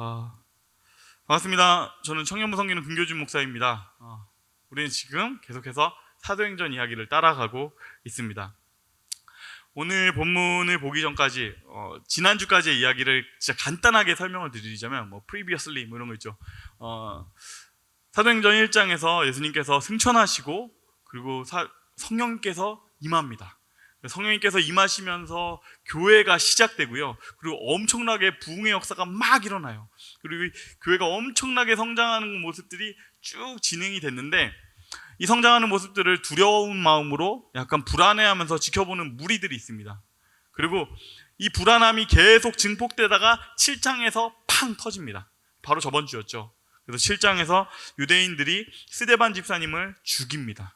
아, 반갑습니다. 저는 청년부 섬기는 금교준 목사입니다. 우리는 지금 계속해서 사도행전 이야기를 따라가고 있습니다. 오늘 본문을 보기 전까지 지난주까지의 이야기를 진짜 간단하게 설명을 드리자면 previously 이런 거 있죠. 사도행전 1장에서 예수님께서 승천하시고 그리고 성령님께서 임합니다. 성령님께서 임하시면서 교회가 시작되고요. 그리고 엄청나게 부흥의 역사가 막 일어나요. 그리고 이 교회가 엄청나게 성장하는 모습들이 쭉 진행이 됐는데, 이 성장하는 모습들을 두려운 마음으로 약간 불안해하면서 지켜보는 무리들이 있습니다. 그리고 이 불안함이 계속 증폭되다가 7장에서 팡 터집니다. 바로 저번 주였죠. 그래서 7장에서 유대인들이 스데반 집사님을 죽입니다.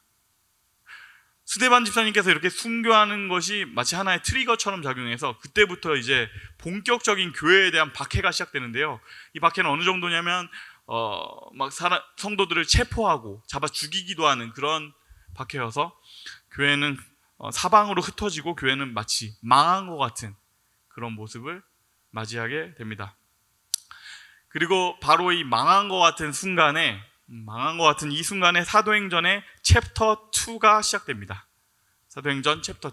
스데반 집사님께서 이렇게 순교하는 것이 마치 하나의 트리거처럼 작용해서 그때부터 이제 본격적인 교회에 대한 박해가 시작되는데요. 이 박해는 어느 정도냐면 성도들을 체포하고 잡아 죽이기도 하는 그런 박해여서 교회는 사방으로 흩어지고 교회는 마치 망한 것 같은 그런 모습을 맞이하게 됩니다. 그리고 바로 이 망한 것 같은 이 순간에 사도행전의 챕터 2가 시작됩니다. 사도행전 챕터 2.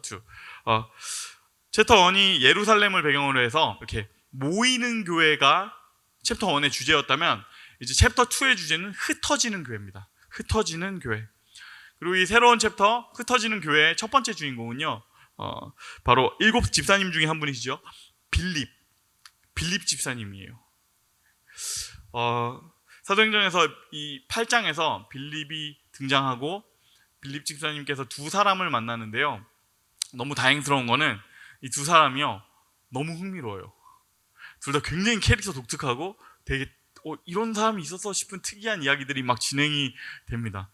챕터 1이 예루살렘을 배경으로 해서 이렇게 모이는 교회가 챕터 1의 주제였다면, 이제 챕터 2의 주제는 흩어지는 교회입니다. 흩어지는 교회. 그리고 이 새로운 챕터 흩어지는 교회의 첫 번째 주인공은요, 바로 7 집사님 중에 한 분이시죠. 빌립 집사님이에요. 사도행전에서 이 8장에서 빌립이 등장하고 빌립 집사님께서 두 사람을 만나는데요. 너무 다행스러운 거는 이 두 사람이요, 너무 흥미로워요. 둘 다 굉장히 캐릭터 독특하고 되게 이런 사람이 있었어 싶은 특이한 이야기들이 막 진행이 됩니다.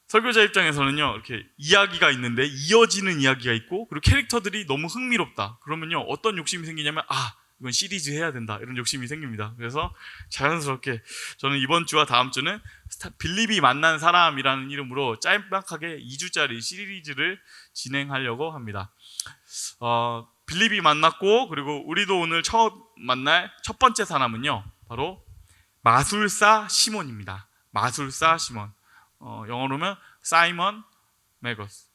설교자 입장에서는요, 이렇게 이야기가 있는데 이어지는 이야기가 있고, 그리고 캐릭터들이 너무 흥미롭다. 그러면요, 어떤 욕심이 생기냐면 이건 시리즈 해야 된다, 이런 욕심이 생깁니다. 그래서 자연스럽게 저는 이번 주와 다음 주는 빌립이 만난 사람이라는 이름으로 짤막하게 2주짜리 시리즈를 진행하려고 합니다. 빌립이 만났고, 그리고 우리도 오늘 처음 만날 첫 번째 사람은요, 바로 마술사 시몬입니다. 마술사 시몬. 영어로는 사이먼 매거스.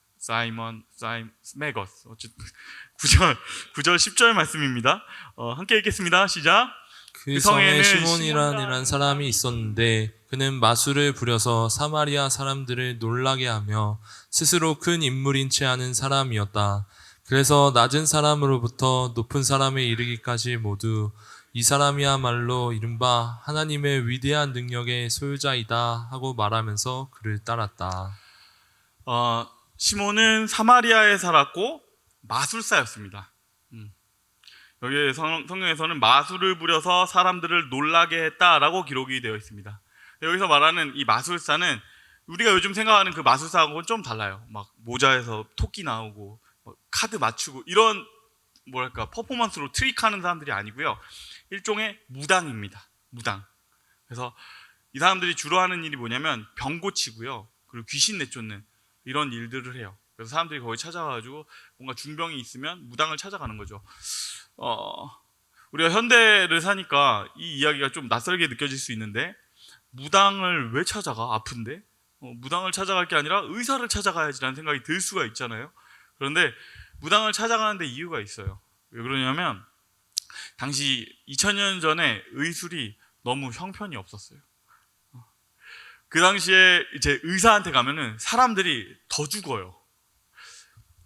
어쨌든 9절 10절 말씀입니다. 함께 읽겠습니다. 시작. 그 성에 시몬이라는 사람이 있었는데 그는 마술을 부려서 사마리아 사람들을 놀라게 하며 스스로 큰 인물인 채 하는 사람이었다. 그래서 낮은 사람으로부터 높은 사람에 이르기까지 모두 이 사람이야말로 이른바 하나님의 위대한 능력의 소유자이다 하고 말하면서 그를 따랐다. 시몬은 사마리아에 살았고 마술사였습니다. 여기 성경에서는 마술을 부려서 사람들을 놀라게 했다라고 기록이 되어 있습니다. 여기서 말하는 이 마술사는 우리가 요즘 생각하는 그 마술사하고는 좀 달라요. 막 모자에서 토끼 나오고 카드 맞추고 이런 퍼포먼스로 트릭하는 사람들이 아니고요. 일종의 무당입니다. 무당. 그래서 이 사람들이 주로 하는 일이 뭐냐면 병 고치고요, 그리고 귀신 내쫓는 이런 일들을 해요. 그래서 사람들이 거기 찾아가지고 뭔가 중병이 있으면 무당을 찾아가는 거죠. 우리가 현대를 사니까 이 이야기가 좀 낯설게 느껴질 수 있는데, 무당을 왜 찾아가? 아픈데? 무당을 찾아갈 게 아니라 의사를 찾아가야지라는 생각이 들 수가 있잖아요. 그런데 무당을 찾아가는데 이유가 있어요. 왜 그러냐면 당시 2000년 전에 의술이 너무 형편이 없었어요. 그 당시에 이제 의사한테 가면은 사람들이 더 죽어요.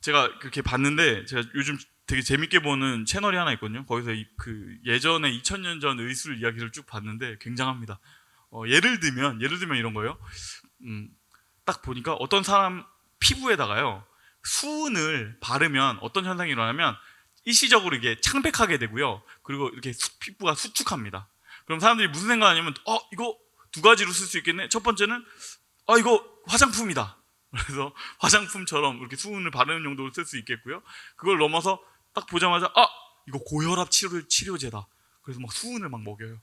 제가 그렇게 봤는데, 제가 요즘 되게 재밌게 보는 채널이 하나 있거든요. 거기서 예전에 2000년 전 의술 이야기를 쭉 봤는데 굉장합니다. 예를 들면 이런 거예요. 딱 보니까 어떤 사람 피부에다가요, 수은을 바르면 어떤 현상이 일어나면 일시적으로 이게 창백하게 되고요, 그리고 이렇게 피부가 수축합니다. 그럼 사람들이 무슨 생각하냐면 이거 두 가지로 쓸 수 있겠네. 첫 번째는 이거 화장품이다. 그래서 화장품처럼 이렇게 수은을 바르는 용도로 쓸 수 있겠고요. 그걸 넘어서 딱 보자마자 이거 고혈압 치료제다. 그래서 막 수은을 막 먹여요.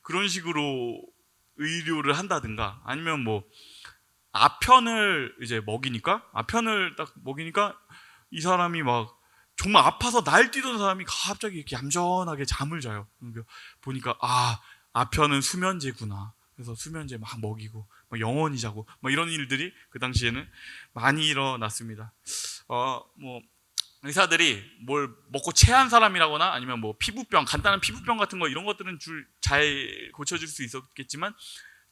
그런 식으로 의료를 한다든가, 아니면 아편을 딱 먹이니까 이 사람이 막 정말 아파서 날뛰던 사람이 갑자기 이렇게 얌전하게 잠을 자요. 그러니까 보니까 아편은 수면제구나. 그래서 수면제 막 먹이고 막 영원히 자고 막 이런 일들이 그 당시에는 많이 일어났습니다. 뭐 의사들이 뭘 먹고 체한 사람이라거나 아니면 뭐 피부병, 간단한 피부병 같은 거 이런 것들은 잘 고쳐줄 수 있었겠지만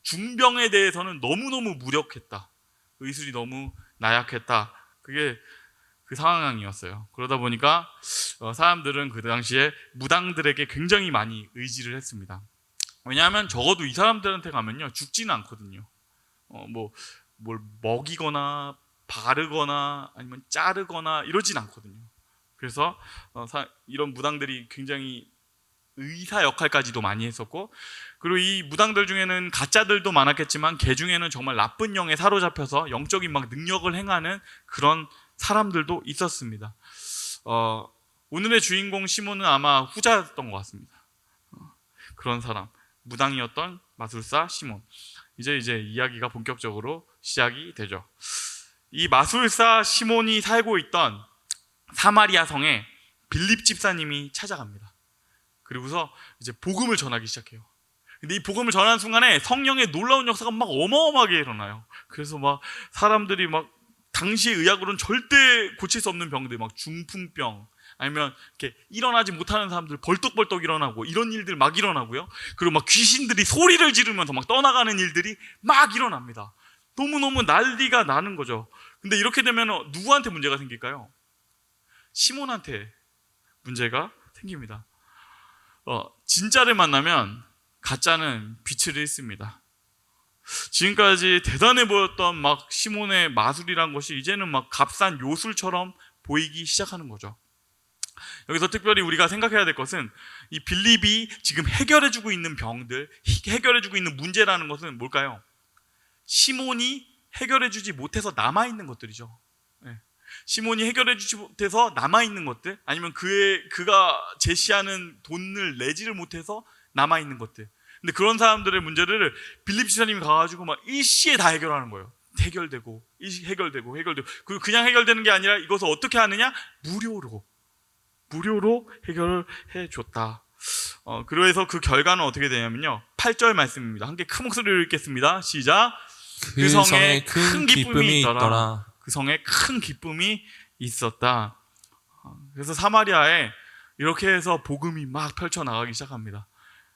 중병에 대해서는 너무너무 무력했다. 의술이 너무 나약했다. 그게 그 상황이었어요. 그러다 보니까 사람들은 그 당시에 무당들에게 굉장히 많이 의지를 했습니다. 왜냐하면 적어도 이 사람들한테 가면요 죽지는 않거든요. 뭘 먹이거나 바르거나 아니면 자르거나 이러진 않거든요. 그래서 이런 무당들이 굉장히 의사 역할까지도 많이 했었고, 그리고 이 무당들 중에는 가짜들도 많았겠지만 개 중에는 정말 나쁜 영에 사로잡혀서 영적인 막 능력을 행하는 그런 사람들도 있었습니다. 오늘의 주인공 시몬은 아마 후자였던 것 같습니다. 그런 사람, 무당이었던 마술사 시몬. 이제 이야기가 본격적으로 시작이 되죠. 이 마술사 시몬이 살고 있던 사마리아 성에 빌립 집사님이 찾아갑니다. 그리고서 이제 복음을 전하기 시작해요. 근데 이 복음을 전하는 순간에 성령의 놀라운 역사가 막 어마어마하게 일어나요. 그래서 막 사람들이 막 당시의 의학으로는 절대 고칠 수 없는 병들, 막 중풍병, 아니면 이렇게 일어나지 못하는 사람들 벌떡벌떡 일어나고 이런 일들 막 일어나고요. 그리고 막 귀신들이 소리를 지르면서 막 떠나가는 일들이 막 일어납니다. 너무너무 난리가 나는 거죠. 근데 이렇게 되면 누구한테 문제가 생길까요? 시몬한테 문제가 생깁니다. 진짜를 만나면 가짜는 빛을 잃습니다. 지금까지 대단해 보였던 막 시몬의 마술이란 것이 이제는 막 값싼 요술처럼 보이기 시작하는 거죠. 여기서 특별히 우리가 생각해야 될 것은 이 빌립이 지금 해결해주고 있는 병들, 해결해주고 있는 문제라는 것은 뭘까요? 시몬이 해결해주지 못해서 남아있는 것들이죠. 네. 시몬이 해결해주지 못해서 남아있는 것들, 아니면 그가 제시하는 돈을 내지를 못해서 남아있는 것들. 근데 그런 사람들의 문제를 빌립 지사님이 가가지고 막 일시에 다 해결하는 거예요. 해결되고 그리고 그냥 해결되는 게 아니라 이것을 어떻게 하느냐? 무료로 해결을 해줬다. 그래서 그 결과는 어떻게 되냐면요, 8절 말씀입니다. 함께 큰 목소리로 읽겠습니다. 시작. 그 성에 큰 기쁨이 있더라. 그 성에 큰 기쁨이 있었다. 그래서 사마리아에 이렇게 해서 복음이 막 펼쳐나가기 시작합니다.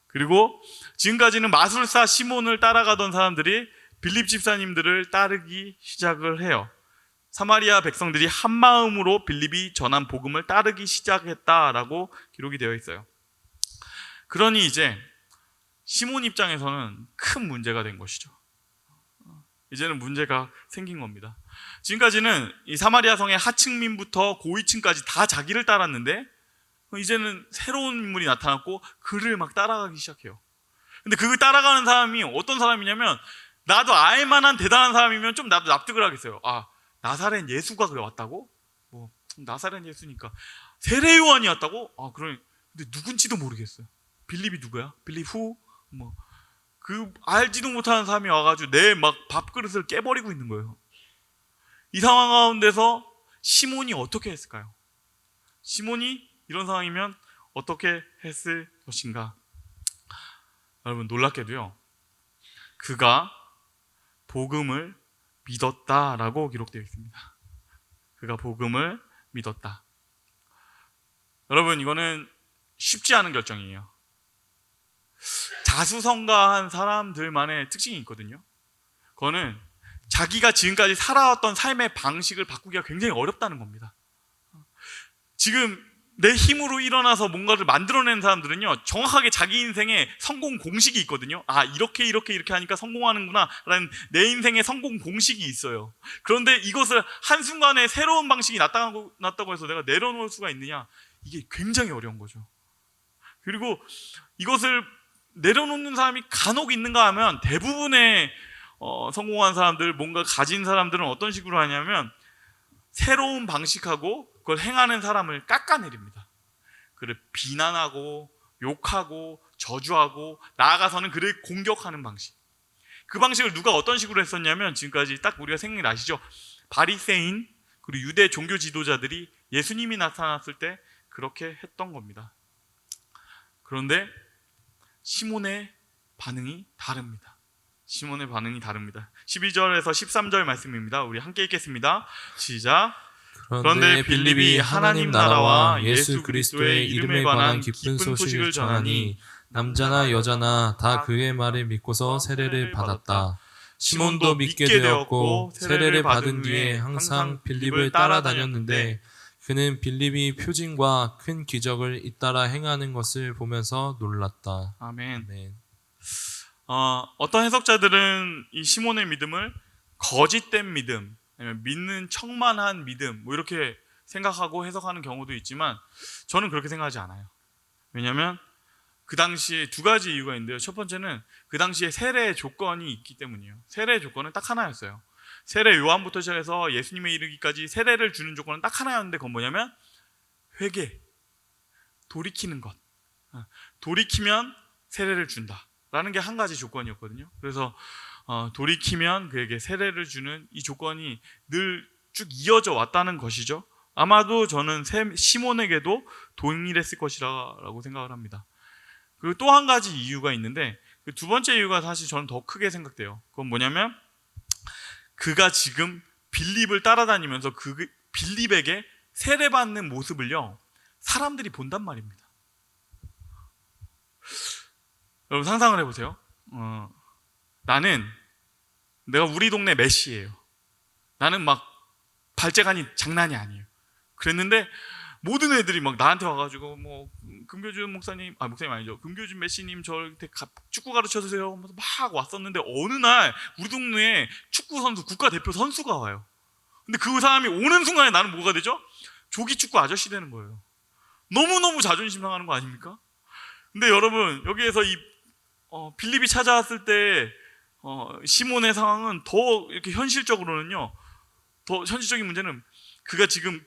그리고 지금까지는 마술사 시몬을 따라가던 사람들이 빌립 집사님들을 따르기 시작을 해요. 사마리아 백성들이 한 마음으로 빌립이 전한 복음을 따르기 시작했다라고 기록이 되어 있어요. 그러니 이제 시몬 입장에서는 큰 문제가 된 것이죠. 이제는 문제가 생긴 겁니다. 지금까지는 이 사마리아 성의 하층민부터 고위층까지 다 자기를 따랐는데 이제는 새로운 인물이 나타났고 그를 막 따라가기 시작해요. 근데 그 따라가는 사람이 어떤 사람이냐면, 나도 알만한 대단한 사람이면 좀 나도 납득을 하겠어요. 나사렛 예수가 그래 왔다고? 뭐 나사렛 예수니까. 세례 요한이 왔다고? 그럼 근데 누군지도 모르겠어요. 빌립이 누구야? 빌립 후? 그 알지도 못하는 사람이 와가지고 내 막 밥그릇을 깨버리고 있는 거예요. 이 상황 가운데서 시몬이 어떻게 했을까요? 시몬이 이런 상황이면 어떻게 했을 것인가? 여러분, 놀랍게도요, 그가 복음을 믿었다라고 기록되어 있습니다. 그가 복음을 믿었다. 여러분, 이거는 쉽지 않은 결정이에요. 자수성가한 사람들만의 특징이 있거든요. 그거는 자기가 지금까지 살아왔던 삶의 방식을 바꾸기가 굉장히 어렵다는 겁니다. 지금 내 힘으로 일어나서 뭔가를 만들어낸 사람들은요, 정확하게 자기 인생에 성공 공식이 있거든요. 이렇게 하니까 성공하는구나 라는 내 인생의 성공 공식이 있어요. 그런데 이것을 한순간에 새로운 방식이 나타났다고 해서 내가 내려놓을 수가 있느냐? 이게 굉장히 어려운 거죠. 그리고 이것을 내려놓는 사람이 간혹 있는가 하면 대부분의 성공한 사람들, 뭔가 가진 사람들은 어떤 식으로 하냐면 새로운 방식하고 그걸 행하는 사람을 깎아내립니다. 그를 비난하고 욕하고 저주하고 나아가서는 그를 공격하는 방식. 그 방식을 누가 어떤 식으로 했었냐면, 지금까지 딱 우리가 생각나시죠? 바리새인, 그리고 유대 종교 지도자들이 예수님이 나타났을 때 그렇게 했던 겁니다. 그런데 시몬의 반응이 다릅니다. 시몬의 반응이 다릅니다. 12절에서 13절 말씀입니다. 우리 함께 읽겠습니다. 시작. 그런데 빌립이 하나님 나라와 예수 그리스도의 이름에 관한 기쁜 소식을 전하니 남자나 여자나 다 그의 말을 믿고서 세례를 받았다. 시몬도 믿게 되었고 세례를 받은 뒤에 항상 빌립을 따라다녔는데 그는 빌립이 표징과 큰 기적을 잇따라 행하는 것을 보면서 놀랐다. 아멘. 아멘. 어떤 해석자들은 이 시몬의 믿음을 거짓된 믿음, 아니면 믿는 척만한 믿음, 뭐 이렇게 생각하고 해석하는 경우도 있지만 저는 그렇게 생각하지 않아요. 왜냐하면 그 당시에 두 가지 이유가 있는데요. 첫 번째는 그 당시에 세례의 조건이 있기 때문이에요. 세례의 조건은 딱 하나였어요. 세례 요한부터 시작해서 예수님에 이르기까지 세례를 주는 조건은 딱 하나였는데 그건 뭐냐면 회개, 돌이키는 것. 돌이키면 세례를 준다라는 게 한 가지 조건이었거든요. 그래서 돌이키면 그에게 세례를 주는 이 조건이 늘 쭉 이어져 왔다는 것이죠. 아마도 저는 시몬에게도 동일했을 것이라고 생각을 합니다. 그리고 또 한 가지 이유가 있는데 그 두 번째 이유가 사실 저는 더 크게 생각돼요. 그건 뭐냐면 그가 지금 빌립을 따라다니면서 그 빌립에게 세례받는 모습을요 사람들이 본단 말입니다. 여러분 상상을 해보세요. 내가 우리 동네 메시예요. 나는 막 발재간이 장난이 아니에요. 그랬는데 모든 애들이 막 나한테 와가지고 뭐 금교준 목사님, 목사님 아니죠. 금교준 메시님 저한테 축구 가르쳐 주세요. 막 왔었는데 어느 날 우리 동네에 축구 선수 국가대표 선수가 와요. 근데 그 사람이 오는 순간에 나는 뭐가 되죠? 조기 축구 아저씨 되는 거예요. 너무너무 자존심 상하는 거 아닙니까? 근데 여러분 여기에서 이 빌립이 찾아왔을 때 시몬의 상황은 더 이렇게 현실적으로는요. 더 현실적인 문제는 그가 지금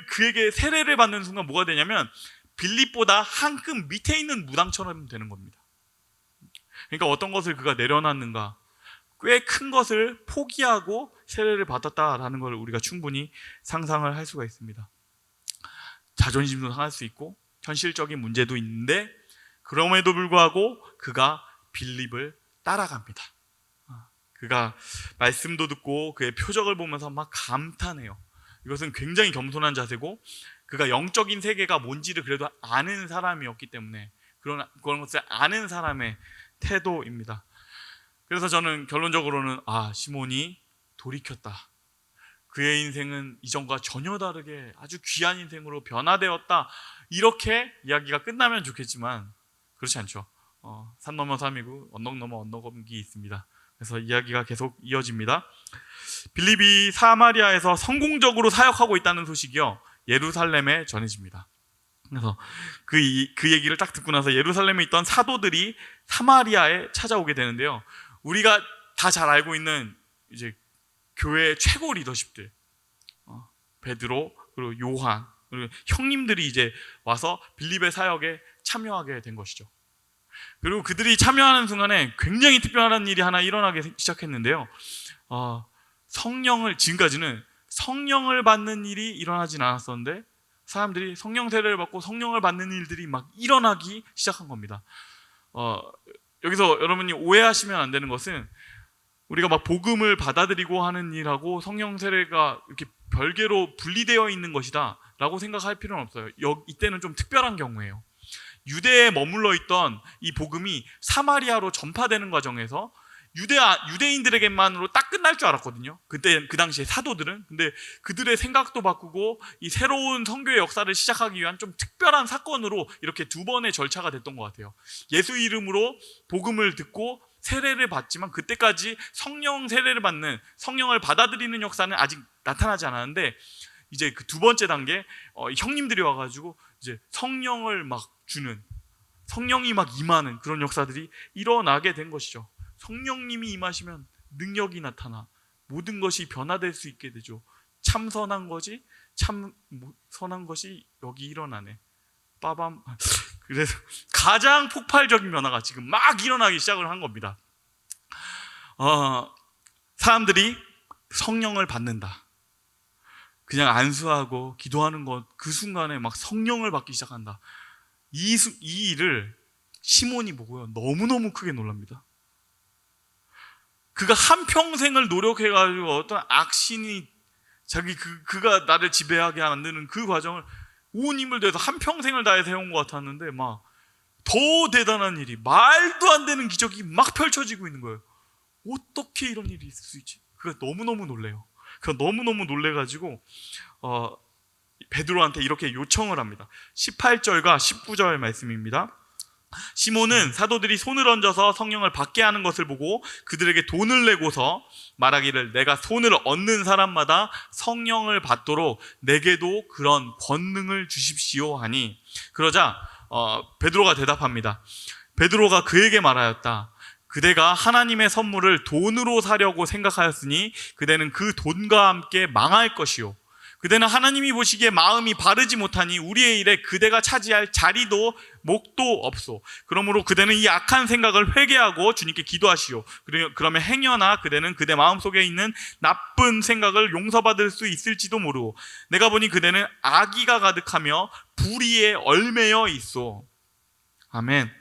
그에게 세례를 받는 순간 뭐가 되냐면 빌립보다 한 급 밑에 있는 무당처럼 되는 겁니다. 그러니까 어떤 것을 그가 내려놨는가, 꽤 큰 것을 포기하고 세례를 받았다라는 걸 우리가 충분히 상상을 할 수가 있습니다. 자존심도 상할 수 있고 현실적인 문제도 있는데 그럼에도 불구하고 그가 빌립을 따라갑니다. 그가 말씀도 듣고 그의 표적을 보면서 막 감탄해요. 이것은 굉장히 겸손한 자세고 그가 영적인 세계가 뭔지를 그래도 아는 사람이었기 때문에 그런 것을 아는 사람의 태도입니다. 그래서 저는 결론적으로는 시몬이 돌이켰다. 그의 인생은 이전과 전혀 다르게 아주 귀한 인생으로 변화되었다. 이렇게 이야기가 끝나면 좋겠지만 그렇지 않죠. 산 넘어 삼이고 언덕 넘어 언덕이 있습니다. 그래서 이야기가 계속 이어집니다. 빌립이 사마리아에서 성공적으로 사역하고 있다는 소식이요 예루살렘에 전해집니다. 그래서 그 얘기를 딱 듣고 나서 예루살렘에 있던 사도들이 사마리아에 찾아오게 되는데요. 우리가 다 잘 알고 있는 이제 교회의 최고 리더십들, 베드로 그리고 요한 그리고 형님들이 이제 와서 빌립의 사역에 참여하게 된 것이죠. 그리고 그들이 참여하는 순간에 굉장히 특별한 일이 하나 일어나기 시작했는데요. 지금까지는 성령을 받는 일이 일어나진 않았었는데 사람들이 성령 세례를 받고 성령을 받는 일들이 막 일어나기 시작한 겁니다. 여기서 여러분이 오해하시면 안 되는 것은 우리가 막 복음을 받아들이고 하는 일하고 성령 세례가 이렇게 별개로 분리되어 있는 것이다 라고 생각할 필요는 없어요. 이때는 좀 특별한 경우예요. 유대에 머물러 있던 이 복음이 사마리아로 전파되는 과정에서 유대인들에게만으로 딱 끝날 줄 알았거든요. 그 당시에 사도들은. 근데 그들의 생각도 바꾸고 이 새로운 선교의 역사를 시작하기 위한 좀 특별한 사건으로 이렇게 두 번의 절차가 됐던 것 같아요. 예수 이름으로 복음을 듣고 세례를 받지만 그때까지 성령 세례를 받는, 성령을 받아들이는 역사는 아직 나타나지 않았는데 이제 그 두 번째 단계 형님들이 와가지고 이제 성령을 막 주는, 성령이 막 임하는 그런 역사들이 일어나게 된 것이죠. 성령님이 임하시면 능력이 나타나 모든 것이 변화될 수 있게 되죠. 참 선한 것이 여기 일어나네. 빠밤. 그래서 가장 폭발적인 변화가 지금 막 일어나기 시작을 한 겁니다. 사람들이 성령을 받는다. 그냥 안수하고 기도하는 것, 그 순간에 막 성령을 받기 시작한다. 이 일을 시몬이 보고요, 너무너무 크게 놀랍니다. 그가 한평생을 노력해가지고 어떤 악신이 그가 나를 지배하게 만드는 그 과정을 온 힘을 다해서 한평생을 다해서 해온 것 같았는데, 막 더 대단한 일이, 말도 안 되는 기적이 막 펼쳐지고 있는 거예요. 어떻게 이런 일이 있을 수 있지? 그가 너무너무 놀래요. 그가 너무너무 놀래가지고 베드로한테 이렇게 요청을 합니다. 18절과 19절 말씀입니다. 시몬은 사도들이 손을 얹어서 성령을 받게 하는 것을 보고 그들에게 돈을 내고서 말하기를, 내가 손을 얹는 사람마다 성령을 받도록 내게도 그런 권능을 주십시오 하니, 그러자 베드로가 대답합니다. 베드로가 그에게 말하였다. 그대가 하나님의 선물을 돈으로 사려고 생각하였으니 그대는 그 돈과 함께 망할 것이요, 그대는 하나님이 보시기에 마음이 바르지 못하니 우리의 일에 그대가 차지할 자리도 목도 없소. 그러므로 그대는 이 악한 생각을 회개하고 주님께 기도하시오. 그러면 행여나 그대는 그대 마음속에 있는 나쁜 생각을 용서받을 수 있을지도 모르고, 내가 보니 그대는 악의가 가득하며 불의에 얽매여 있소. 아멘.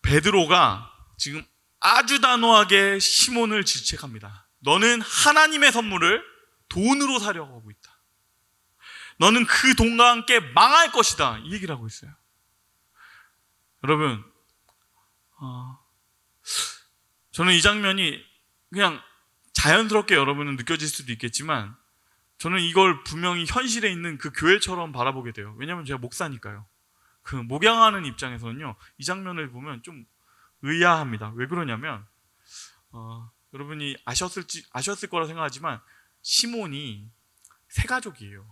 베드로가 지금 아주 단호하게 시몬을 질책합니다. 너는 하나님의 선물을 돈으로 사려고 하고 있다. 너는 그 돈과 함께 망할 것이다. 이 얘기를 하고 있어요. 여러분, 저는 이 장면이 그냥 자연스럽게 여러분은 느껴질 수도 있겠지만, 저는 이걸 분명히 현실에 있는 그 교회처럼 바라보게 돼요. 왜냐하면 제가 목사니까요. 그 목양하는 입장에서는요, 이 장면을 보면 좀 의아합니다. 왜 그러냐면, 여러분이 아셨을 거라 생각하지만 시몬이 새가족이에요.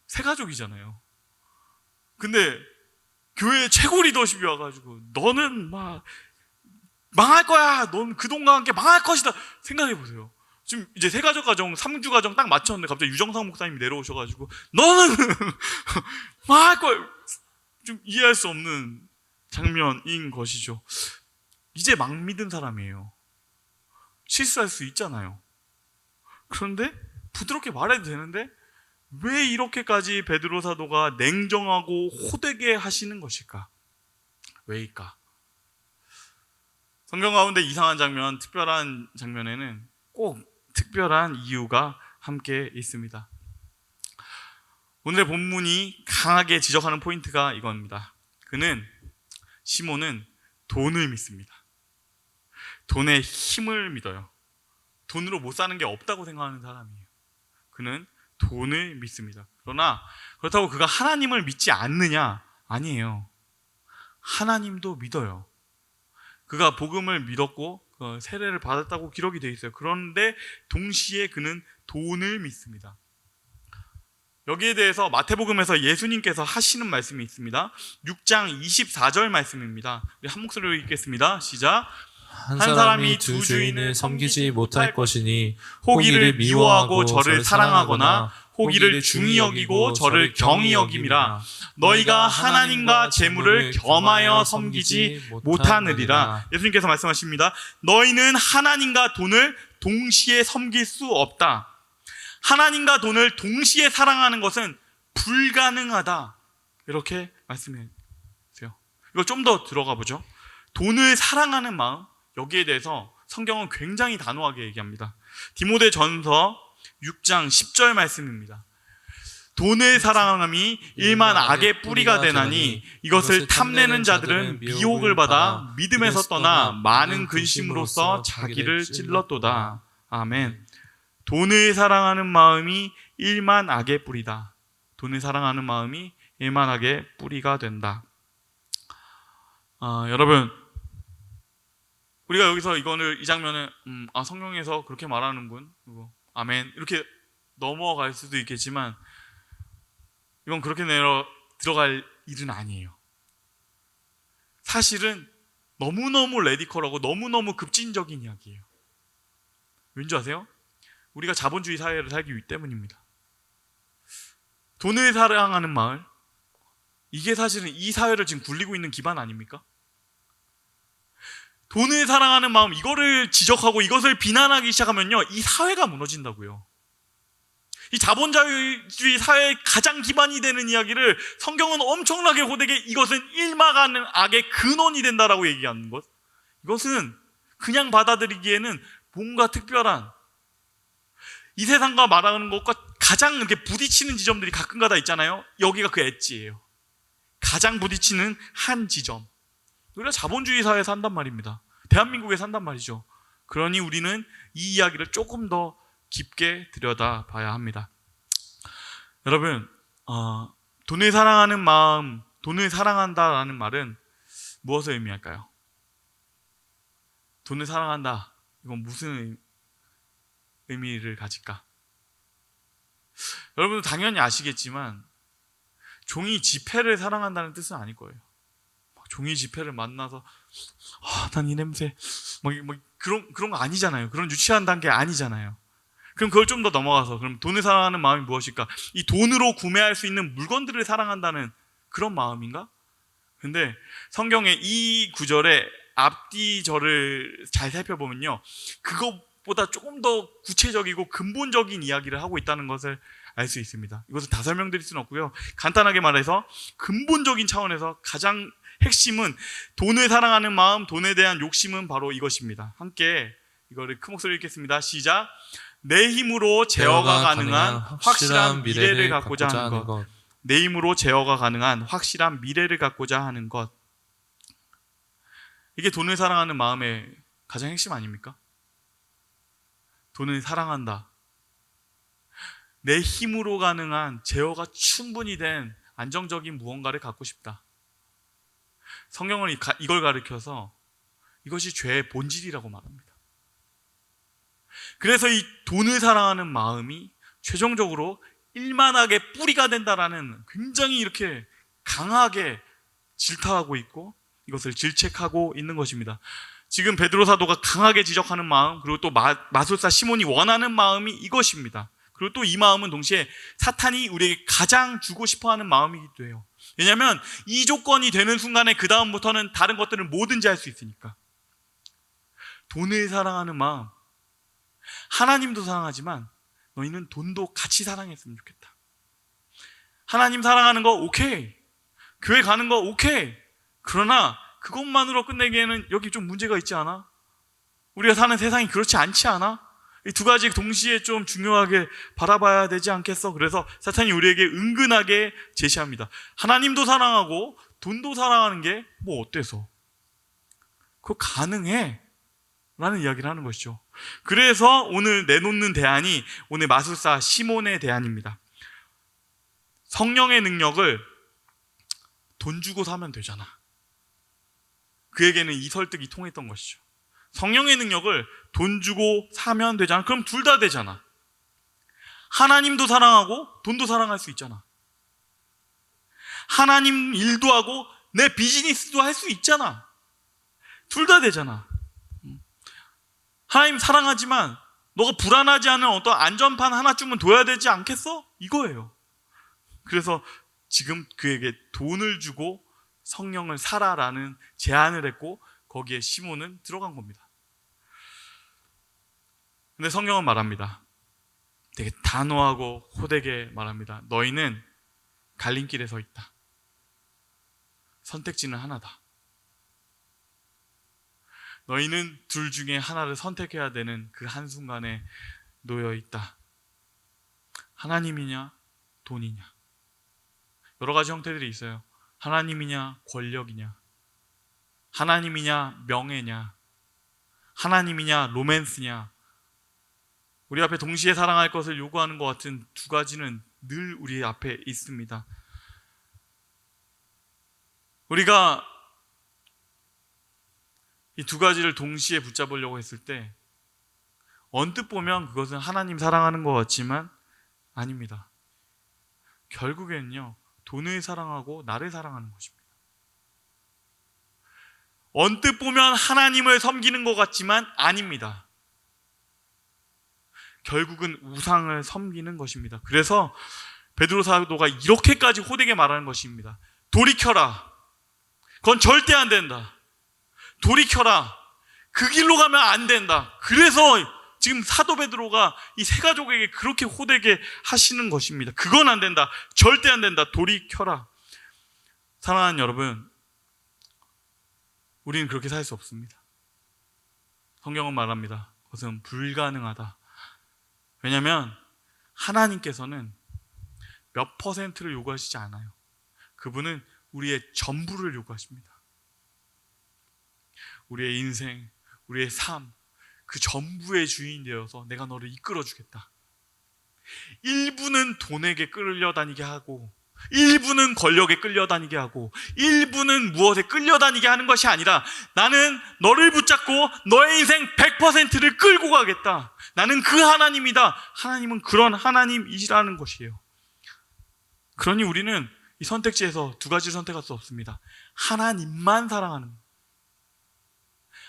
새가족이잖아요. 근데 교회 최고 리더십이 와가지고 너는 막 망할 거야, 넌 그 돈과 함께 망할 것이다. 생각해 보세요. 지금 이제 새가족 가정, 3주 가정 딱 맞췄는데 갑자기 유정상 목사님이 내려오셔가지고 너는 망할 거야. 좀 이해할 수 없는 장면인 것이죠. 이제 막 믿은 사람이에요. 실수할 수 있잖아요. 그런데 부드럽게 말해도 되는데 왜 이렇게까지 베드로 사도가 냉정하고 호되게 하시는 것일까? 왜일까? 성경 가운데 이상한 장면, 특별한 장면에는 꼭 특별한 이유가 함께 있습니다. 오늘의 본문이 강하게 지적하는 포인트가 이겁니다. 시몬은 돈을 믿습니다. 돈의 힘을 믿어요. 돈으로 못 사는 게 없다고 생각하는 사람이에요. 그는 돈을 믿습니다. 그러나 그렇다고 그가 하나님을 믿지 않느냐? 아니에요. 하나님도 믿어요. 그가 복음을 믿었고 세례를 받았다고 기록이 되어 있어요. 그런데 동시에 그는 돈을 믿습니다. 여기에 대해서 마태복음에서 예수님께서 하시는 말씀이 있습니다. 6장 24절 말씀입니다. 우리 한 목소리로 읽겠습니다. 시작. 한 사람이 두 주인을 섬기지 못할 것이니 호기를 미워하고 저를 사랑하거나 호기를 중히 여기고 저를 경히 여김이라. 너희가 하나님과 재물을 겸하여 섬기지 못하느니라. 예수님께서 말씀하십니다. 너희는 하나님과 돈을 동시에 섬길 수 없다. 하나님과 돈을 동시에 사랑하는 것은 불가능하다. 이렇게 말씀해 주세요. 이걸 좀 더 들어가 보죠. 돈을 사랑하는 마음, 여기에 대해서 성경은 굉장히 단호하게 얘기합니다. 디모데전서 6장 10절 말씀입니다. 돈을 사랑함이 일만 악의 뿌리가 되나니 이것을 탐내는 자들은 미혹을 받아 믿음에서 떠나 많은 근심으로써 자기를 찔렀도다. 아멘. 돈을 사랑하는 마음이 일만 악의 뿌리다. 돈을 사랑하는 마음이 일만 악의 뿌리가 된다. 여러분, 우리가 여기서 이 장면을 성경에서 그렇게 말하는군, 아멘, 이렇게 넘어갈 수도 있겠지만 이건 그렇게 들어갈 일은 아니에요. 사실은 너무너무 레디컬하고 너무너무 급진적인 이야기예요. 왠지 아세요? 우리가 자본주의 사회를 살기 때문입니다. 돈을 사랑하는 마을, 이게 사실은 이 사회를 지금 굴리고 있는 기반 아닙니까? 돈을 사랑하는 마음, 이거를 지적하고 이것을 비난하기 시작하면요, 이 사회가 무너진다고요. 이 자본주의 사회의 가장 기반이 되는 이야기를 성경은 엄청나게 호되게 이것은 일막하는 악의 근원이 된다라고 얘기하는 것. 이것은 그냥 받아들이기에는 뭔가 특별한, 이 세상과 말하는 것과 가장 이렇게 부딪히는 지점들이 가끔가다 있잖아요. 여기가 그 엣지예요. 가장 부딪히는 한 지점. 우리가 자본주의 사회에 산단 말입니다. 대한민국에 산단 말이죠. 그러니 우리는 이 이야기를 조금 더 깊게 들여다봐야 합니다. 여러분, 돈을 사랑하는 마음, 돈을 사랑한다라는 말은 무엇을 의미할까요? 돈을 사랑한다, 이건 무슨 의미를 가질까? 여러분도 당연히 아시겠지만 종이 지폐를 사랑한다는 뜻은 아닐 거예요. 종이 지폐를 만나서 난 이 냄새 그런 거 아니잖아요. 그런 유치한 단계 아니잖아요. 그럼 그걸 좀 더 넘어가서, 그럼 돈을 사랑하는 마음이 무엇일까? 이 돈으로 구매할 수 있는 물건들을 사랑한다는 그런 마음인가? 근데 성경의 이 구절의 앞뒤 절을 잘 살펴보면요, 그것보다 조금 더 구체적이고 근본적인 이야기를 하고 있다는 것을 알 수 있습니다. 이것을 다 설명드릴 수는 없고요, 간단하게 말해서 근본적인 차원에서 가장 핵심은 돈을 사랑하는 마음, 돈에 대한 욕심은 바로 이것입니다. 함께 이거를 큰 목소리로 읽겠습니다. 시작. 내 힘으로 제어가 가능한 확실한 미래를 갖고자 하는 것. 내 힘으로 제어가 가능한 확실한 미래를 갖고자 하는 것. 이게 돈을 사랑하는 마음의 가장 핵심 아닙니까? 돈을 사랑한다. 내 힘으로 가능한 제어가 충분히 된 안정적인 무언가를 갖고 싶다. 성경은 이걸 가리켜서 이것이 죄의 본질이라고 말합니다. 그래서 이 돈을 사랑하는 마음이 최종적으로 일만하게 뿌리가 된다라는 굉장히 이렇게 강하게 질타하고 있고 이것을 질책하고 있는 것입니다. 지금 베드로 사도가 강하게 지적하는 마음, 그리고 또 마술사 시몬이 원하는 마음이 이것입니다. 그리고 또 이 마음은 동시에 사탄이 우리에게 가장 주고 싶어하는 마음이기도 해요. 왜냐하면 이 조건이 되는 순간에 그 다음부터는 다른 것들을 뭐든지 할 수 있으니까. 돈을 사랑하는 마음, 하나님도 사랑하지만 너희는 돈도 같이 사랑했으면 좋겠다. 하나님 사랑하는 거 오케이, 교회 가는 거 오케이, 그러나 그것만으로 끝내기에는 여기 좀 문제가 있지 않아? 우리가 사는 세상이 그렇지 않지 않아? 이 두 가지 동시에 좀 중요하게 바라봐야 되지 않겠어? 그래서 사탄이 우리에게 은근하게 제시합니다. 하나님도 사랑하고 돈도 사랑하는 게 뭐 어때서? 그거 가능해 라는 이야기를 하는 것이죠. 그래서 오늘 내놓는 대안이 오늘 마술사 시몬의 대안입니다. 성령의 능력을 돈 주고 사면 되잖아. 그에게는 이 설득이 통했던 것이죠. 성령의 능력을 돈 주고 사면 되잖아. 그럼 둘 다 되잖아. 하나님도 사랑하고 돈도 사랑할 수 있잖아. 하나님 일도 하고 내 비즈니스도 할 수 있잖아. 둘 다 되잖아. 하나님 사랑하지만 너가 불안하지 않은 어떤 안전판 하나쯤은 둬야 되지 않겠어? 이거예요. 그래서 지금 그에게 돈을 주고 성령을 사라라는 제안을 했고 거기에 시몬은 들어간 겁니다. 근데 성경은 말합니다. 되게 단호하고 호되게 말합니다. 너희는 갈림길에 서 있다. 선택지는 하나다. 너희는 둘 중에 하나를 선택해야 되는 그 한순간에 놓여 있다. 하나님이냐 돈이냐. 여러 가지 형태들이 있어요. 하나님이냐 권력이냐, 하나님이냐 명예냐, 하나님이냐 로맨스냐. 우리 앞에 동시에 사랑할 것을 요구하는 것 같은 두 가지는 늘 우리 앞에 있습니다. 우리가 이 두 가지를 동시에 붙잡으려고 했을 때 언뜻 보면 그것은 하나님 사랑하는 것 같지만 아닙니다. 결국에는요, 돈을 사랑하고 나를 사랑하는 것입니다. 언뜻 보면 하나님을 섬기는 것 같지만 아닙니다. 결국은 우상을 섬기는 것입니다. 그래서 베드로 사도가 이렇게까지 호되게 말하는 것입니다. 돌이켜라. 그건 절대 안 된다. 돌이켜라. 그 길로 가면 안 된다. 그래서 지금 사도 베드로가 이 세 가족에게 그렇게 호되게 하시는 것입니다. 그건 안 된다. 절대 안 된다. 돌이켜라. 사랑하는 여러분, 우리는 그렇게 살 수 없습니다. 성경은 말합니다. 그것은 불가능하다. 왜냐하면 하나님께서는 몇 퍼센트를 요구하시지 않아요. 그분은 우리의 전부를 요구하십니다. 우리의 인생, 우리의 삶, 그 전부의 주인이 되어서 내가 너를 이끌어 주겠다. 일부는 돈에게 끌려다니게 하고, 일부는 권력에 끌려다니게 하고, 일부는 무엇에 끌려다니게 하는 것이 아니라 나는 너를 붙잡고 너의 인생 100%를 끌고 가겠다. 나는 그 하나님이다. 하나님은 그런 하나님이시라는 것이에요. 그러니 우리는 이 선택지에서 두 가지 선택할 수 없습니다. 하나님만 사랑하는,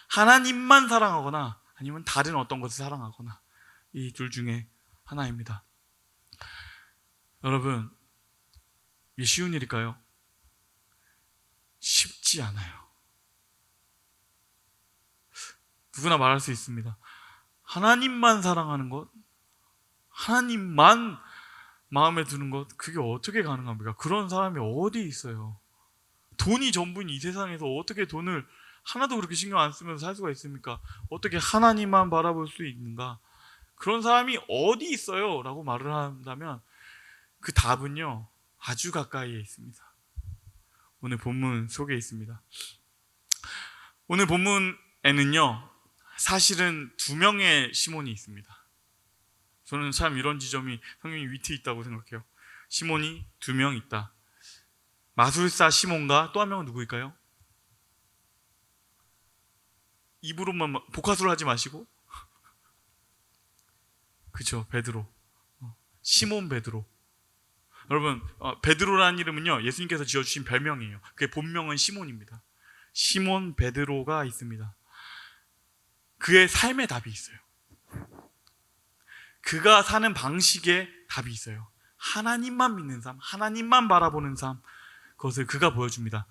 하나님만 사랑하거나 아니면 다른 어떤 것을 사랑하거나, 이 둘 중에 하나입니다. 여러분, 이게 쉬운 일일까요? 쉽지 않아요. 누구나 말할 수 있습니다. 하나님만 사랑하는 것, 하나님만 마음에 드는 것, 그게 어떻게 가능합니까? 그런 사람이 어디 있어요? 돈이 전부인 이 세상에서 어떻게 돈을 하나도 그렇게 신경 안 쓰면서 살 수가 있습니까? 어떻게 하나님만 바라볼 수 있는가? 그런 사람이 어디 있어요? 라고 말을 한다면 그 답은요, 아주 가까이에 있습니다. 오늘 본문 속에 있습니다. 오늘 본문에는요, 사실은 두 명의 시몬이 있습니다. 저는 참 이런 지점이 성경이 위트 있다고 생각해요. 시몬이 두 명 있다. 마술사 시몬과 또 한 명은 누구일까요? 입으로만 복화술 하지 마시고, 그렇죠, 베드로. 시몬 베드로. 여러분, 베드로라는 이름은요, 예수님께서 지어주신 별명이에요. 그의 본명은 시몬입니다. 시몬 베드로가 있습니다. 그의 삶의 답이 있어요. 그가 사는 방식에 답이 있어요. 하나님만 믿는 삶, 하나님만 바라보는 삶, 그것을 그가 보여줍니다.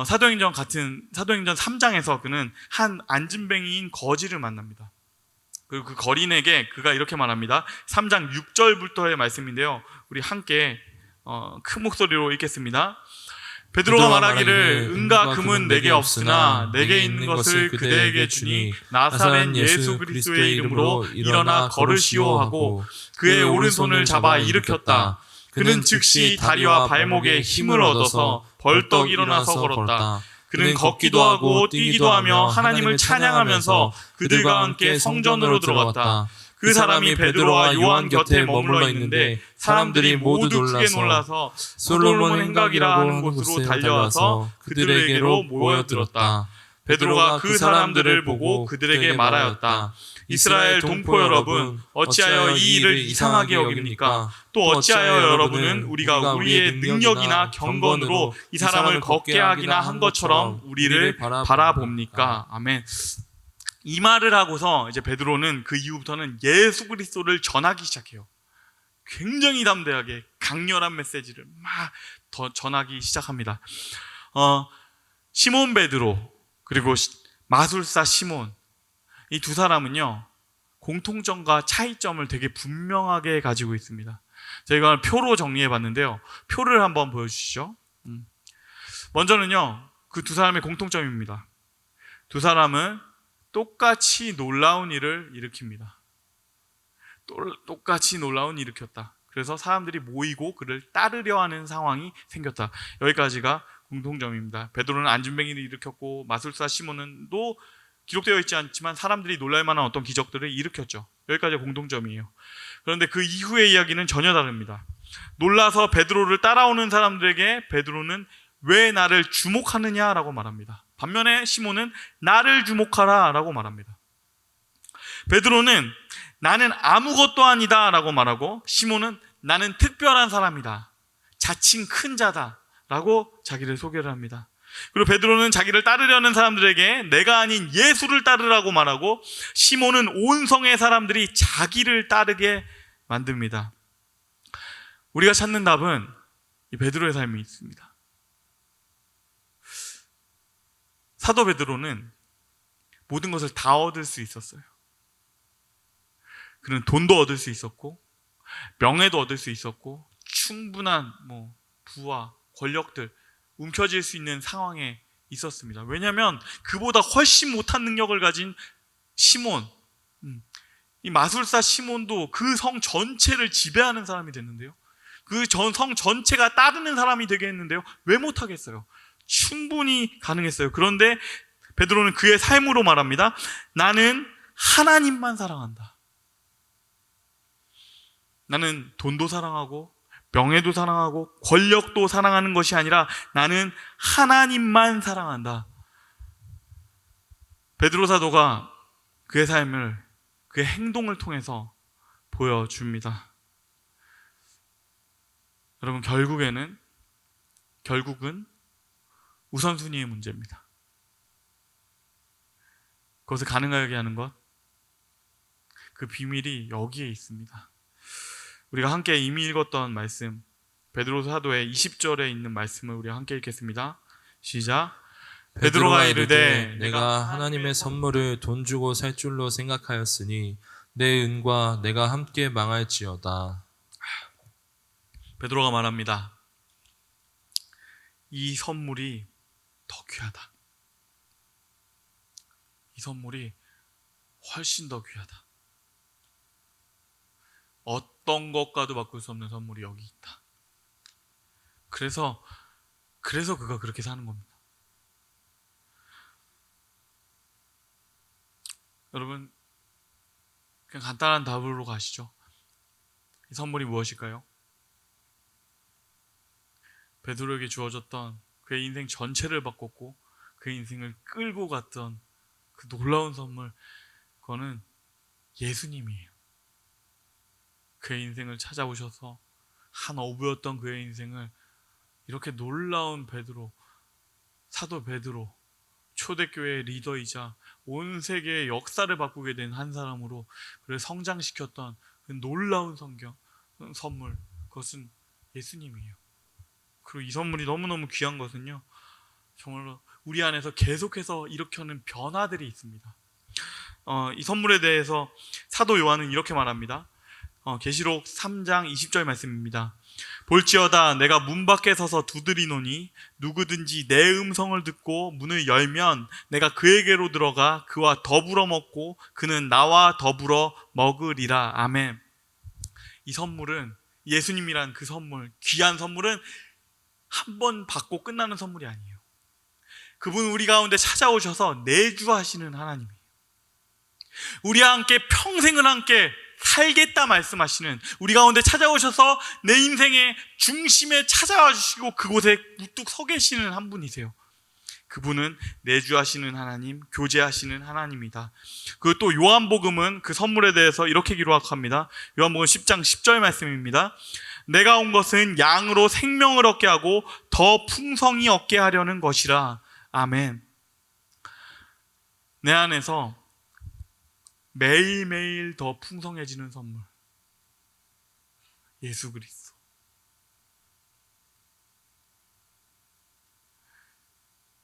사도행전 3장에서 그는 한 안진뱅이인 거지를 만납니다. 그리고 그 거린에게 그가 이렇게 말합니다. 3장 6절부터의 말씀인데요, 우리 함께 큰 목소리로 읽겠습니다. 베드로가 말하기를 은과 금은 내게 없으나 내게 있는 것을 그대에게 주니 나사렛 예수 그리스도의 이름으로 일어나 걸으시오 하고 그의 오른손을 잡아 일으켰다. 그는 즉시 다리와 발목에 힘을 얻어서 벌떡 일어나서 걸었다. 그는 걷기도 하고 뛰기도 하며 하나님을 찬양하면서 그들과 함께 성전으로 들어갔다. 그 사람이 베드로와 요한 곁에 머물러 있는데 사람들이 모두 크게 놀라서 솔로몬 행각이라 하는 곳으로 달려와서 그들에게로 모여들었다. 베드로가 그 사람들을 보고 그들에게 말하였다. 이스라엘 동포 여러분, 어찌하여 이 일을 이상하게 여깁니까? 또 어찌하여 여러분은 우리가 우리의 능력이나 경건으로 이 사람을 걷게 하기나 한 것처럼 우리를 바라봅니까? 아멘. 이 말을 하고서 이제 베드로는 그 이후부터는 예수 그리스도를 전하기 시작해요. 굉장히 담대하게 강렬한 메시지를 막 더 전하기 시작합니다. 시몬 베드로 그리고 마술사 시몬, 이 두 사람은요, 공통점과 차이점을 되게 분명하게 가지고 있습니다. 저희가 표로 정리해 봤는데요, 표를 한번 보여주시죠. 먼저는요, 그 두 사람의 공통점입니다. 두 사람은 똑같이 놀라운 일을 일으킵니다. 똑같이 놀라운 일을 일으켰다. 그래서 사람들이 모이고 그를 따르려 하는 상황이 생겼다. 여기까지가 공통점입니다. 베드로는 안진뱅이를 일으켰고 마술사 시몬은도 기록되어 있지 않지만 사람들이 놀랄 만한 어떤 기적들을 일으켰죠. 여기까지가 공통점이에요. 그런데 그 이후의 이야기는 전혀 다릅니다. 놀라서 베드로를 따라오는 사람들에게 베드로는 왜 나를 주목하느냐라고 말합니다. 반면에 시몬은 나를 주목하라 라고 말합니다. 베드로는 나는 아무것도 아니다 라고 말하고, 시몬은 나는 특별한 사람이다, 자칭 큰 자다 라고 자기를 소개를 합니다. 그리고 베드로는 자기를 따르려는 사람들에게 내가 아닌 예수를 따르라고 말하고, 시몬은 온 성의 사람들이 자기를 따르게 만듭니다. 우리가 찾는 답은 이 베드로의 삶이 있습니다. 사도 베드로는 모든 것을 다 얻을 수 있었어요. 그는 돈도 얻을 수 있었고 명예도 얻을 수 있었고 충분한 부와 권력들 움켜쥘 수 있는 상황에 있었습니다. 왜냐하면 그보다 훨씬 못한 능력을 가진 시몬, 이 마술사 시몬도 그 성 전체를 지배하는 사람이 됐는데요. 그 성 전체가 따르는 사람이 되게 했는데요. 왜 못하겠어요? 충분히 가능했어요. 그런데 베드로는 그의 삶으로 말합니다. 나는 하나님만 사랑한다. 나는 돈도 사랑하고 명예도 사랑하고 권력도 사랑하는 것이 아니라 나는 하나님만 사랑한다. 베드로 사도가 그의 삶을, 그의 행동을 통해서 보여줍니다. 여러분, 결국은 우선순위의 문제입니다. 그것을 가능하게 하는 것, 그 비밀이 여기에 있습니다. 우리가 함께 이미 읽었던 말씀, 베드로 사도의 20절에 있는 말씀을 우리가 함께 읽겠습니다. 시작. 베드로가 이르되 내가 하나님의 선물을 돈 주고 살 줄로 생각하였으니 내 은과 내가 함께 망할지어다. 베드로가 말합니다. 이 선물이 더 귀하다. 이 선물이 훨씬 더 귀하다. 어떤 것과도 바꿀 수 없는 선물이 여기 있다. 그래서 그가 그렇게 사는 겁니다. 여러분, 그냥 간단한 답으로 가시죠. 이 선물이 무엇일까요? 베드로에게 주어졌던 그의 인생 전체를 바꿨고 그의 인생을 끌고 갔던 그 놀라운 선물, 그거는 예수님이에요. 그의 인생을 찾아오셔서 한 어부였던 그의 인생을 이렇게 놀라운 베드로, 사도 베드로, 초대교회의 리더이자 온 세계의 역사를 바꾸게 된 한 사람으로 그를 성장시켰던 그 놀라운 선물, 그것은 예수님이에요. 그리고 이 선물이 너무너무 귀한 것은요, 정말로 우리 안에서 계속해서 일으켜는 변화들이 있습니다. 이 선물에 대해서 사도 요한은 이렇게 말합니다. 계시록 3장 20절 말씀입니다. 볼지어다 내가 문 밖에 서서 두드리노니 누구든지 내 음성을 듣고 문을 열면 내가 그에게로 들어가 그와 더불어 먹고 그는 나와 더불어 먹으리라. 아멘. 이 선물은, 예수님이란 그 선물, 귀한 선물은 한 번 받고 끝나는 선물이 아니에요. 그분 우리 가운데 찾아오셔서 내주하시는 하나님이에요. 우리와 함께 평생을 함께 살겠다 말씀하시는, 우리 가운데 찾아오셔서 내 인생의 중심에 찾아와 주시고 그곳에 우뚝 서 계시는 한 분이세요. 그분은 내주하시는 하나님, 교제하시는 하나님이다. 그리고 또 요한복음은 그 선물에 대해서 이렇게 기록합니다. 요한복음 10장 10절 말씀입니다. 내가 온 것은 양으로 생명을 얻게 하고 더 풍성히 얻게 하려는 것이라. 아멘. 내 안에서 매일매일 더 풍성해지는 선물, 예수 그리스도.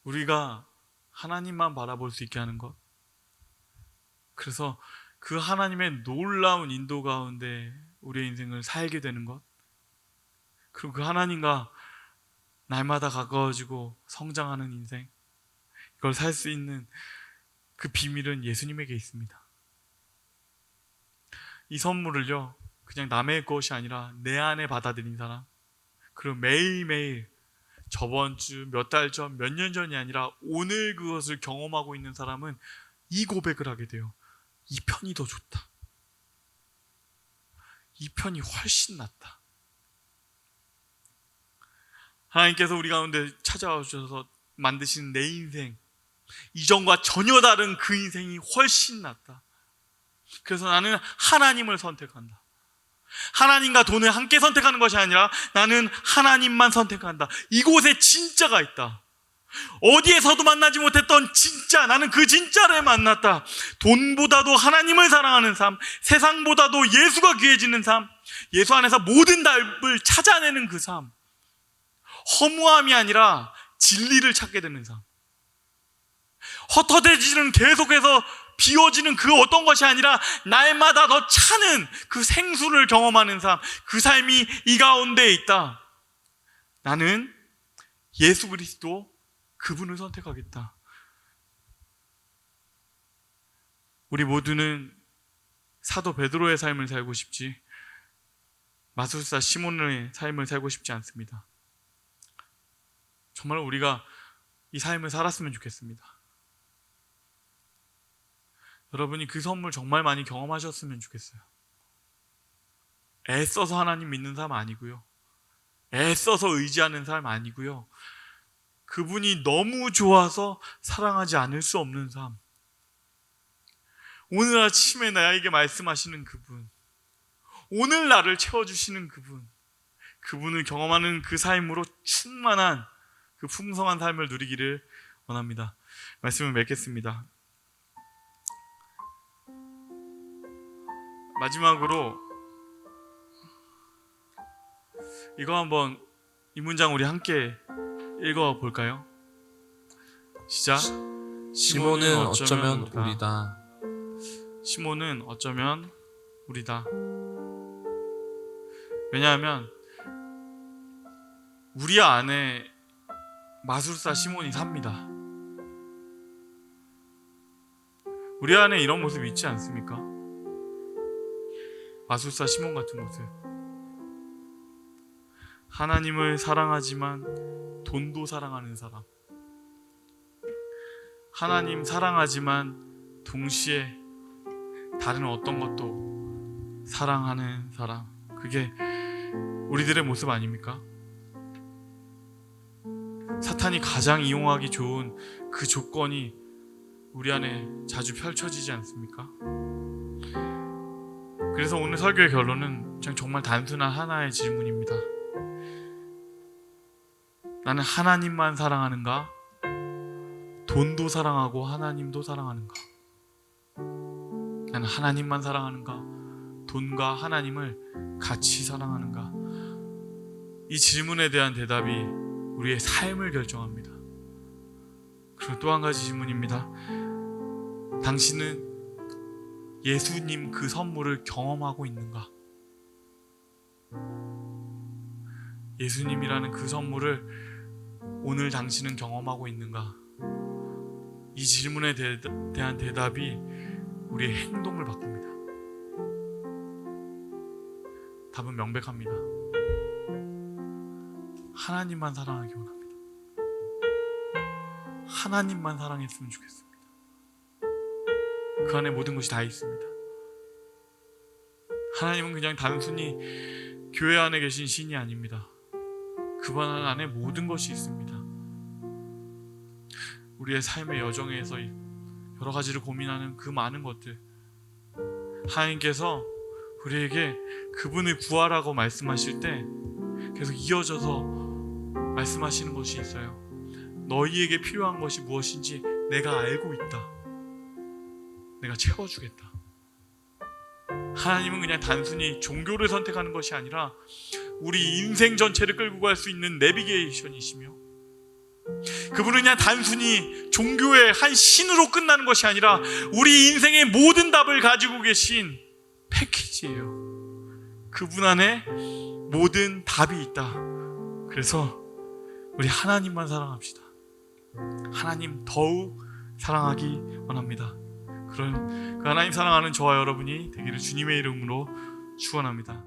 우리가 하나님만 바라볼 수 있게 하는 것, 그래서 그 하나님의 놀라운 인도 가운데 우리의 인생을 살게 되는 것, 그리고 그 하나님과 날마다 가까워지고 성장하는 인생, 이걸 살 수 있는 그 비밀은 예수님에게 있습니다. 이 선물을요, 그냥 남의 것이 아니라 내 안에 받아들인 사람, 그리고 매일매일 저번 주, 몇 달 전, 몇 년 전이 아니라 오늘 그것을 경험하고 있는 사람은 이 고백을 하게 돼요. 이 편이 더 좋다. 이 편이 훨씬 낫다. 하나님께서 우리 가운데 찾아와 주셔서 만드신 내 인생, 이전과 전혀 다른 그 인생이 훨씬 낫다. 그래서 나는 하나님을 선택한다. 하나님과 돈을 함께 선택하는 것이 아니라 나는 하나님만 선택한다. 이곳에 진짜가 있다. 어디에서도 만나지 못했던 진짜, 나는 그 진짜를 만났다. 돈보다도 하나님을 사랑하는 삶, 세상보다도 예수가 귀해지는 삶, 예수 안에서 모든 답을 찾아내는 그 삶, 허무함이 아니라 진리를 찾게 되는 삶, 헛헛해지는 계속해서 비워지는 그 어떤 것이 아니라 날마다 더 차는 그 생수를 경험하는 삶, 그 삶이 이 가운데 있다. 나는 예수 그리스도 그분을 선택하겠다. 우리 모두는 사도 베드로의 삶을 살고 싶지 마술사 시몬의 삶을 살고 싶지 않습니다. 정말 우리가 이 삶을 살았으면 좋겠습니다. 여러분이 그 선물 정말 많이 경험하셨으면 좋겠어요. 애써서 하나님 믿는 삶 아니고요, 애써서 의지하는 삶 아니고요, 그분이 너무 좋아서 사랑하지 않을 수 없는 삶. 오늘 아침에 나에게 말씀하시는 그분, 오늘 나를 채워주시는 그분, 그분을 경험하는 그 삶으로 충만한 그 풍성한 삶을 누리기를 원합니다. 말씀을 맺겠습니다. 마지막으로 이거 한번, 이 문장 우리 함께 읽어볼까요? 시작. 시몬은 어쩌면 우리다. 시몬은 어쩌면 우리다. 왜냐하면 우리 안에 마술사 시몬이 삽니다. 우리 안에 이런 모습이 있지 않습니까? 마술사 시몬 같은 모습. 하나님을 사랑하지만 돈도 사랑하는 사람, 하나님 사랑하지만 동시에 다른 어떤 것도 사랑하는 사람, 그게 우리들의 모습 아닙니까? 사탄이 가장 이용하기 좋은 그 조건이 우리 안에 자주 펼쳐지지 않습니까? 그래서 오늘 설교의 결론은 그냥 정말 단순한 하나의 질문입니다. 나는 하나님만 사랑하는가? 돈도 사랑하고 하나님도 사랑하는가? 나는 하나님만 사랑하는가? 돈과 하나님을 같이 사랑하는가? 이 질문에 대한 대답이 우리의 삶을 결정합니다. 그리고 또 한 가지 질문입니다. 당신은 예수님 그 선물을 경험하고 있는가? 예수님이라는 그 선물을 오늘 당신은 경험하고 있는가? 이 질문에 대한 대답이 우리의 행동을 바꿉니다. 답은 명백합니다. 하나님만 사랑하기 원합니다. 하나님만 사랑했으면 좋겠습니다. 그 안에 모든 것이 다 있습니다. 하나님은 그냥 단순히 교회 안에 계신 신이 아닙니다. 그분 안에 모든 것이 있습니다. 우리의 삶의 여정에서 여러 가지를 고민하는 그 많은 것들, 하나님께서 우리에게 그분을 구하라고 말씀하실 때 계속 이어져서 말씀하시는 것이 있어요. 너희에게 필요한 것이 무엇인지 내가 알고 있다. 내가 채워주겠다. 하나님은 그냥 단순히 종교를 선택하는 것이 아니라 우리 인생 전체를 끌고 갈 수 있는 내비게이션이시며, 그분은 그냥 단순히 종교의 한 신으로 끝나는 것이 아니라 우리 인생의 모든 답을 가지고 계신 패키지예요. 그분 안에 모든 답이 있다. 그래서 우리 하나님만 사랑합시다. 하나님 더욱 사랑하기 원합니다. 그런 그 하나님 사랑하는 저와 여러분이 되기를 주님의 이름으로 축원합니다.